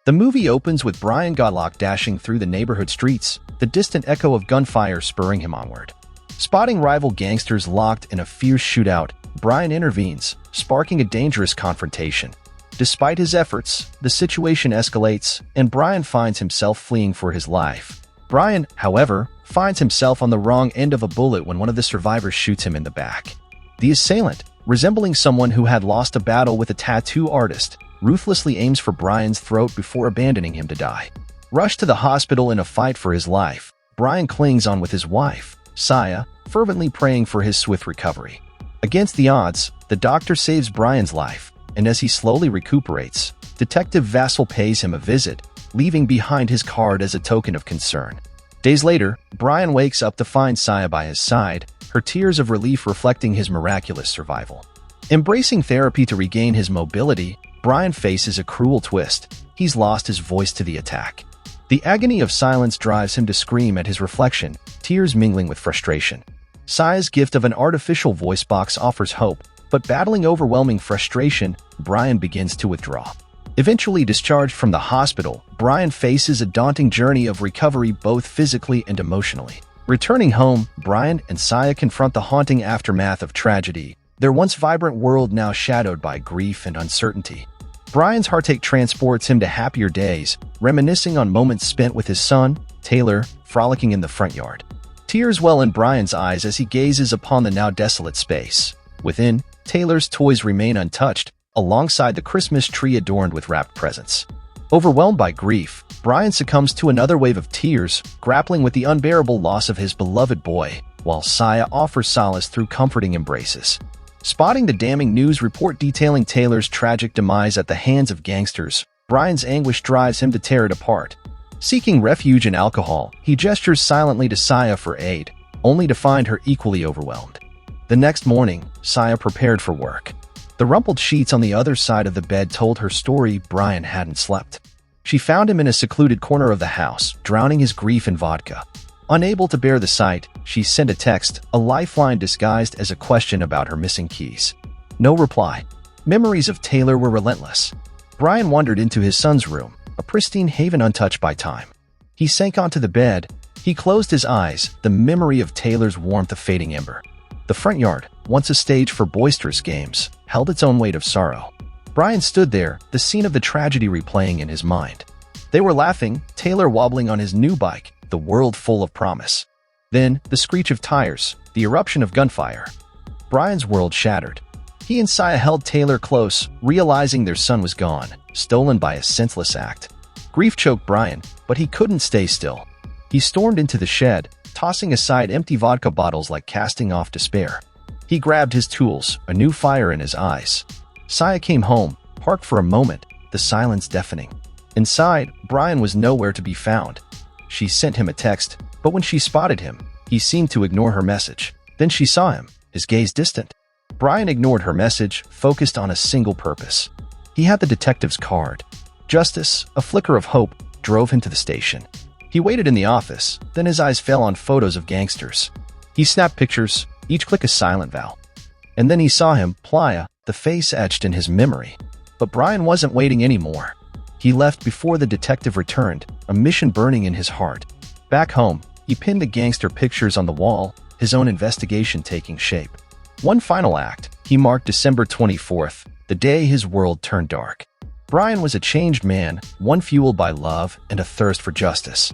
The movie opens with Brian Godlock dashing through the neighborhood streets, the distant echo of gunfire spurring him onward. Spotting rival gangsters locked in a fierce shootout, Brian intervenes, sparking a dangerous confrontation. Despite his efforts, the situation escalates, and Brian finds himself fleeing for his life. Brian, however, finds himself on the wrong end of a bullet when one of the survivors shoots him in the back. The assailant, resembling someone who had lost a battle with a tattoo artist, ruthlessly aims for Brian's throat before abandoning him to die. Rushed to the hospital in a fight for his life, Brian clings on with his wife, Saya, fervently praying for his swift recovery. Against the odds, the doctor saves Brian's life, and as he slowly recuperates, Detective Vassal pays him a visit, leaving behind his card as a token of concern. Days later, Brian wakes up to find Saya by his side, her tears of relief reflecting his miraculous survival. Embracing therapy to regain his mobility, Brian faces a cruel twist. He's lost his voice to the attack. The agony of silence drives him to scream at his reflection, tears mingling with frustration. Saya's gift of an artificial voice box offers hope, but battling overwhelming frustration, Brian begins to withdraw. Eventually discharged from the hospital, Brian faces a daunting journey of recovery both physically and emotionally. Returning home, Brian and Saya confront the haunting aftermath of tragedy, their once vibrant world now shadowed by grief and uncertainty. Brian's heartache transports him to happier days, reminiscing on moments spent with his son, Taylor, frolicking in the front yard. Tears well in Brian's eyes as he gazes upon the now desolate space. Within, Taylor's toys remain untouched, alongside the Christmas tree adorned with wrapped presents. Overwhelmed by grief, Brian succumbs to another wave of tears, grappling with the unbearable loss of his beloved boy, while Saya offers solace through comforting embraces. Spotting the damning news report detailing Taylor's tragic demise at the hands of gangsters, Brian's anguish drives him to tear it apart. Seeking refuge in alcohol, he gestures silently to Saya for aid, only to find her equally overwhelmed. The next morning, Saya prepared for work. The rumpled sheets on the other side of the bed told her story. Brian hadn't slept. She found him in a secluded corner of the house, drowning his grief in vodka. Unable to bear the sight, she sent a text, a lifeline disguised as a question about her missing keys. No reply. Memories of Taylor were relentless. Brian wandered into his son's room, a pristine haven untouched by time. He sank onto the bed. He closed his eyes, the memory of Taylor's warmth a fading ember. The front yard, once a stage for boisterous games, held its own weight of sorrow. Brian stood there, the scene of the tragedy replaying in his mind. They were laughing, Taylor wobbling on his new bike, the world full of promise. Then, the screech of tires, the eruption of gunfire. Brian's world shattered. He and Saya held Taylor close, realizing their son was gone, stolen by a senseless act. Grief choked Brian, but he couldn't stay still. He stormed into the shed, tossing aside empty vodka bottles like casting off despair. He grabbed his tools, a new fire in his eyes. Saya came home, parked for a moment, the silence deafening. Inside, Brian was nowhere to be found. She sent him a text, but when she spotted him, he seemed to ignore her message. Then she saw him, his gaze distant. Brian ignored her message, focused on a single purpose. He had the detective's card. Justice, a flicker of hope, drove him to the station. He waited in the office, then his eyes fell on photos of gangsters. He snapped pictures, each click a silent vow. And then he saw him, Playa, the face etched in his memory. But Brian wasn't waiting anymore. He left before the detective returned, a mission burning in his heart. Back home, he pinned the gangster pictures on the wall, his own investigation taking shape. One final act, he marked December 24th, the day his world turned dark. Brian was a changed man, one fueled by love and a thirst for justice.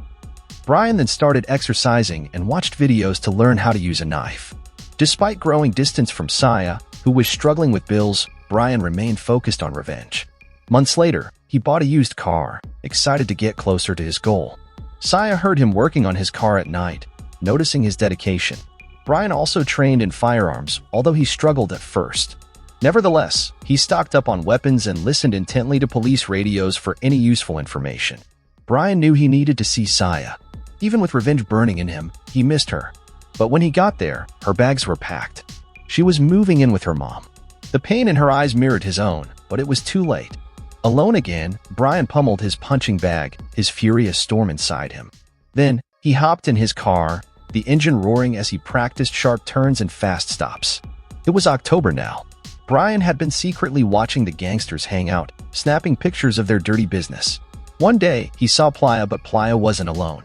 Brian then started exercising and watched videos to learn how to use a knife. Despite growing distance from Saya, who was struggling with bills, Brian remained focused on revenge. Months later, he bought a used car, excited to get closer to his goal. Saya heard him working on his car at night, noticing his dedication. Brian also trained in firearms, although he struggled at first. Nevertheless, he stocked up on weapons and listened intently to police radios for any useful information. Brian knew he needed to see Saya. Even with revenge burning in him, he missed her. But when he got there, her bags were packed. She was moving in with her mom. The pain in her eyes mirrored his own, but it was too late. Alone again, Brian pummeled his punching bag, his fury a storm inside him. Then, he hopped in his car, the engine roaring as he practiced sharp turns and fast stops. It was October now. Brian had been secretly watching the gangsters hang out, snapping pictures of their dirty business. One day, he saw Playa, but Playa wasn't alone.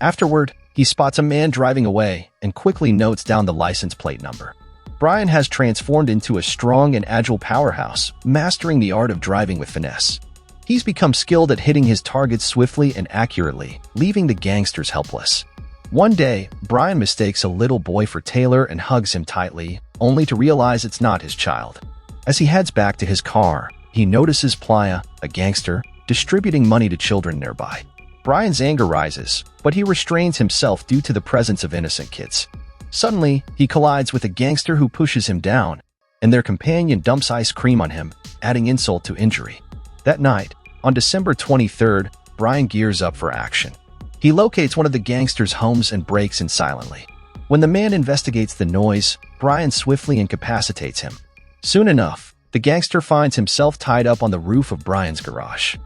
Afterward, he spots a man driving away and quickly notes down the license plate number. Brian has transformed into a strong and agile powerhouse, mastering the art of driving with finesse. He's become skilled at hitting his targets swiftly and accurately, leaving the gangsters helpless. One day, Brian mistakes a little boy for Taylor and hugs him tightly, only to realize it's not his child. As he heads back to his car, he notices Playa, a gangster, distributing money to children nearby. Brian's anger rises, but he restrains himself due to the presence of innocent kids. Suddenly, he collides with a gangster who pushes him down, and their companion dumps ice cream on him, adding insult to injury. That night, on December 23rd, Brian gears up for action. He locates one of the gangsters' homes and breaks in silently. When the man investigates the noise, Brian swiftly incapacitates him. Soon enough, the gangster finds himself tied up on the roof of Brian's garage.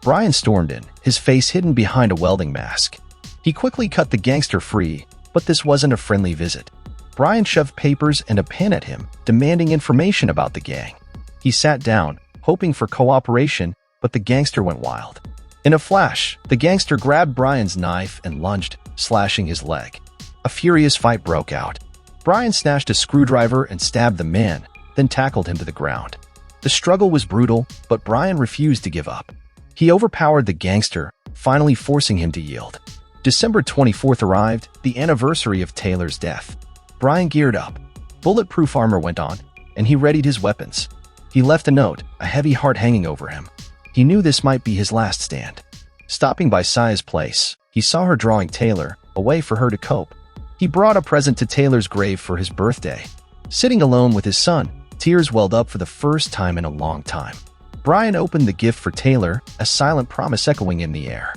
Brian stormed in, his face hidden behind a welding mask. He quickly cut the gangster free, but this wasn't a friendly visit. Brian shoved papers and a pen at him, demanding information about the gang. He sat down, hoping for cooperation, but the gangster went wild. In a flash, the gangster grabbed Brian's knife and lunged, slashing his leg. A furious fight broke out. Brian snatched a screwdriver and stabbed the man, then tackled him to the ground. The struggle was brutal, but Brian refused to give up. He overpowered the gangster, finally forcing him to yield. December 24th arrived, the anniversary of Taylor's death. Brian geared up. Bulletproof armor went on, and he readied his weapons. He left a note, a heavy heart hanging over him. He knew this might be his last stand. Stopping by Saya's place, he saw her drawing Taylor, a way for her to cope. He brought a present to Taylor's grave for his birthday. Sitting alone with his son, tears welled up for the first time in a long time. Brian opened the gift for Taylor, a silent promise echoing in the air.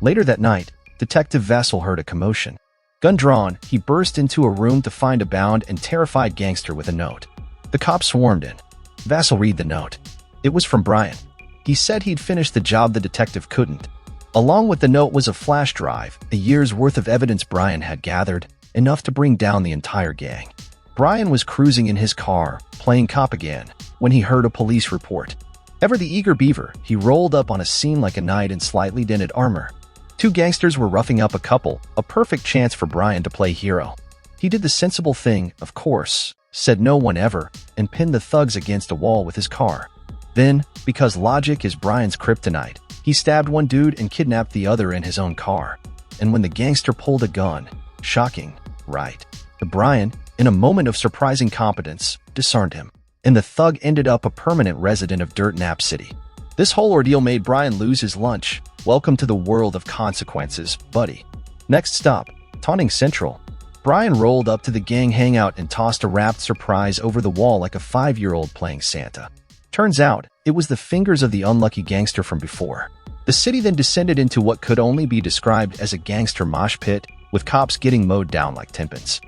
Later that night, Detective Vassal heard a commotion. Gun drawn, he burst into a room to find a bound and terrified gangster with a note. The cops swarmed in. Vassal read the note. It was from Brian. He said he'd finished the job the detective couldn't. Along with the note was a flash drive, a year's worth of evidence Brian had gathered, enough to bring down the entire gang. Brian was cruising in his car, playing cop again, when he heard a police report. Ever the eager beaver, he rolled up on a scene like a knight in slightly dented armor. Two gangsters were roughing up a couple, a perfect chance for Brian to play hero. He did the sensible thing, of course, said no one ever, and pinned the thugs against a wall with his car. Then, because logic is Brian's kryptonite, he stabbed one dude and kidnapped the other in his own car. And when the gangster pulled a gun, shocking, right? The Brian, in a moment of surprising competence, disarmed him. And the thug ended up a permanent resident of Dirt Nap City. This whole ordeal made Brian lose his lunch. Welcome to the world of consequences, buddy. Next stop, Taunting Central. Brian rolled up to the gang hangout and tossed a wrapped surprise over the wall like a 5-year-old playing Santa. Turns out, it was the fingers of the unlucky gangster from before. The city then descended into what could only be described as a gangster mosh pit, with cops getting mowed down like timpans.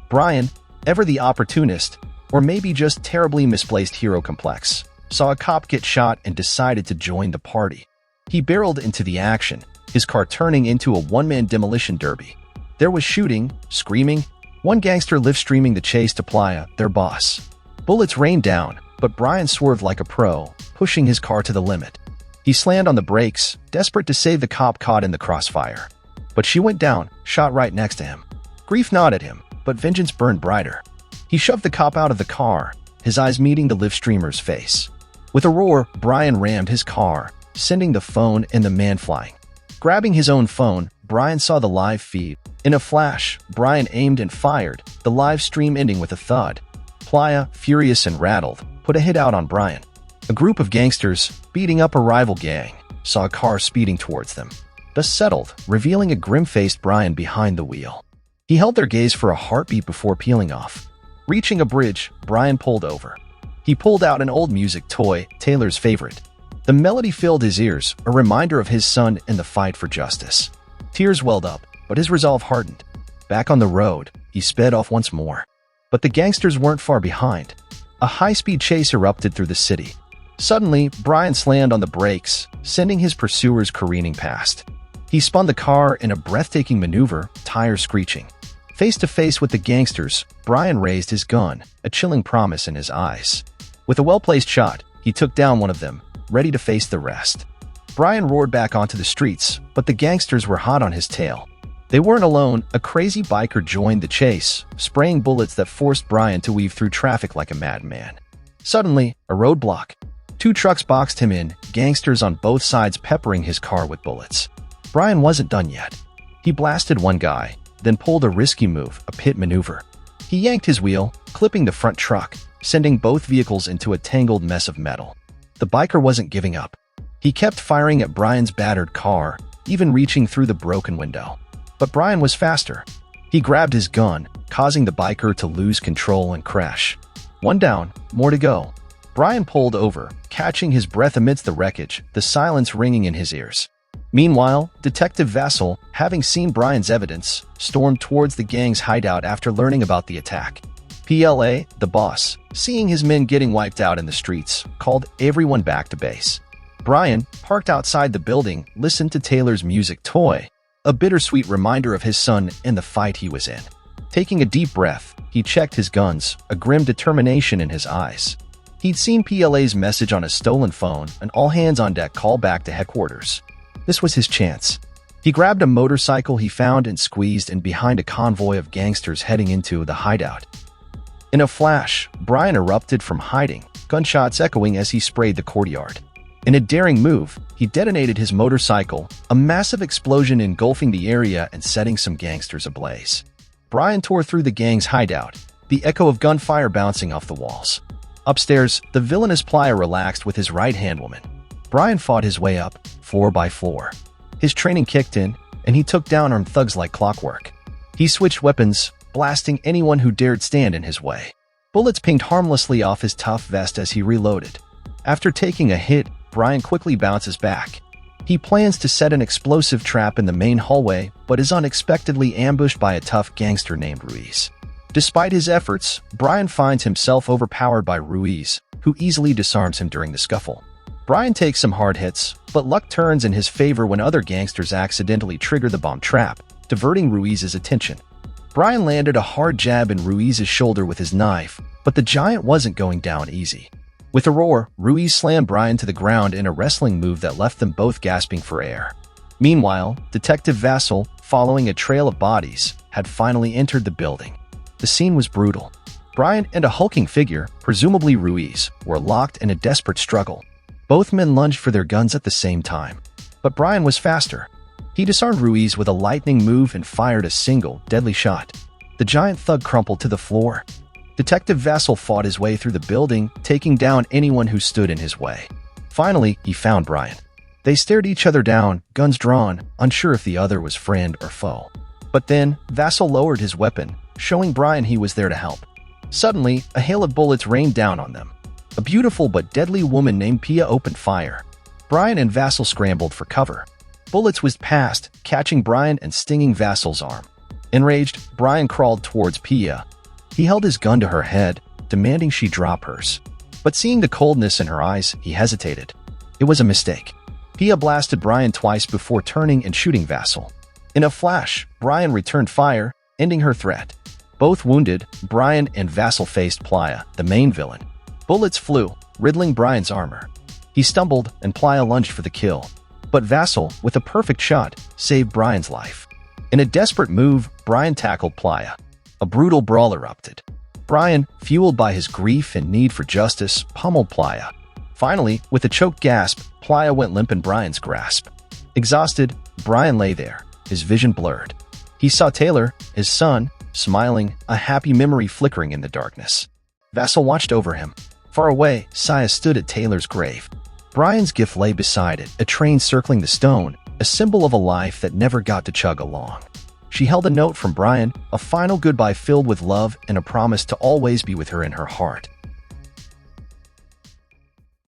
Brian, ever the opportunist, or maybe just terribly misplaced hero complex, saw a cop get shot and decided to join the party. He barreled into the action, his car turning into a one-man demolition derby. There was shooting, screaming, one gangster live-streaming the chase to Playa, their boss. Bullets rained down, but Brian swerved like a pro, pushing his car to the limit. He slammed on the brakes, desperate to save the cop caught in the crossfire. But she went down, shot right next to him. Grief gnawed at him, but vengeance burned brighter. He shoved the cop out of the car, his eyes meeting the live streamer's face. With a roar, Brian rammed his car, sending the phone and the man flying. Grabbing his own phone, Brian saw the live feed. In a flash, Brian aimed and fired, the live stream ending with a thud. Playa, furious and rattled, put a hit out on Brian. A group of gangsters, beating up a rival gang, saw a car speeding towards them. Thus settled, revealing a grim-faced Brian behind the wheel. He held their gaze for a heartbeat before peeling off. Reaching a bridge, Brian pulled over. He pulled out an old music toy, Taylor's favorite. The melody filled his ears, a reminder of his son and the fight for justice. Tears welled up, but his resolve hardened. Back on the road, he sped off once more. But the gangsters weren't far behind. A high-speed chase erupted through the city. Suddenly, Brian slammed on the brakes, sending his pursuers careening past. He spun the car in a breathtaking maneuver, tires screeching. Face to face with the gangsters, Brian raised his gun, a chilling promise in his eyes. With a well-placed shot, he took down one of them, ready to face the rest. Brian roared back onto the streets, but the gangsters were hot on his tail. They weren't alone. A crazy biker joined the chase, spraying bullets that forced Brian to weave through traffic like a madman. Suddenly, a roadblock. 2 trucks boxed him in, gangsters on both sides peppering his car with bullets. Brian wasn't done yet. He blasted one guy, then pulled a risky move, a pit maneuver. He yanked his wheel, clipping the front truck, sending both vehicles into a tangled mess of metal. The biker wasn't giving up. He kept firing at Brian's battered car, even reaching through the broken window. But Brian was faster. He grabbed his gun, causing the biker to lose control and crash. One down, more to go. Brian pulled over, catching his breath amidst the wreckage, the silence ringing in his ears. Meanwhile, Detective Vassal, having seen Brian's evidence, stormed towards the gang's hideout after learning about the attack. PLA, the boss, seeing his men getting wiped out in the streets, called everyone back to base. Brian, parked outside the building, listened to Taylor's music toy, a bittersweet reminder of his son and the fight he was in. Taking a deep breath, he checked his guns, a grim determination in his eyes. He'd seen PLA's message on his stolen phone, an all-hands-on-deck call back to headquarters. This was his chance. He grabbed a motorcycle he found and squeezed in behind a convoy of gangsters heading into the hideout. In a flash, Brian erupted from hiding, gunshots echoing as he sprayed the courtyard. In a daring move, he detonated his motorcycle, a massive explosion engulfing the area and setting some gangsters ablaze. Brian tore through the gang's hideout, the echo of gunfire bouncing off the walls. Upstairs, the villainous Playa relaxed with his right-hand woman. Brian fought his way up, floor by floor. His training kicked in, and he took down armed thugs like clockwork. He switched weapons, blasting anyone who dared stand in his way. Bullets pinged harmlessly off his tough vest as he reloaded. After taking a hit, Brian quickly bounces back. He plans to set an explosive trap in the main hallway, but is unexpectedly ambushed by a tough gangster named Ruiz. Despite his efforts, Brian finds himself overpowered by Ruiz, who easily disarms him during the scuffle. Brian takes some hard hits, but luck turns in his favor when other gangsters accidentally trigger the bomb trap, diverting Ruiz's attention. Brian landed a hard jab in Ruiz's shoulder with his knife, but the giant wasn't going down easy. With a roar, Ruiz slammed Brian to the ground in a wrestling move that left them both gasping for air. Meanwhile, Detective Vassal, following a trail of bodies, had finally entered the building. The scene was brutal. Brian and a hulking figure, presumably Ruiz, were locked in a desperate struggle. Both men lunged for their guns at the same time. But Brian was faster. He disarmed Ruiz with a lightning move and fired a single, deadly shot. The giant thug crumpled to the floor. Detective Vassal fought his way through the building, taking down anyone who stood in his way. Finally, he found Brian. They stared each other down, guns drawn, unsure if the other was friend or foe. But then, Vassal lowered his weapon, showing Brian he was there to help. Suddenly, a hail of bullets rained down on them. A beautiful but deadly woman named Pia opened fire. Brian and Vassal scrambled for cover. Bullets whizzed past, catching Brian and stinging Vassal's arm. Enraged, Brian crawled towards Pia. He held his gun to her head, demanding she drop hers. But seeing the coldness in her eyes, he hesitated. It was a mistake. Pia blasted Brian twice before turning and shooting Vassal. In a flash, Brian returned fire, ending her threat. Both wounded, Brian and Vassal faced Playa, the main villain. Bullets flew, riddling Brian's armor. He stumbled, and Playa lunged for the kill. But Vassal, with a perfect shot, saved Brian's life. In a desperate move, Brian tackled Playa. A brutal brawl erupted. Brian, fueled by his grief and need for justice, pummeled Playa. Finally, with a choked gasp, Playa went limp in Brian's grasp. Exhausted, Brian lay there, his vision blurred. He saw Taylor, his son, smiling, a happy memory flickering in the darkness. Vassal watched over him. Far away, Saya stood at Taylor's grave. Brian's gift lay beside it, a train circling the stone, a symbol of a life that never got to chug along. She held a note from Brian, a final goodbye filled with love and a promise to always be with her in her heart.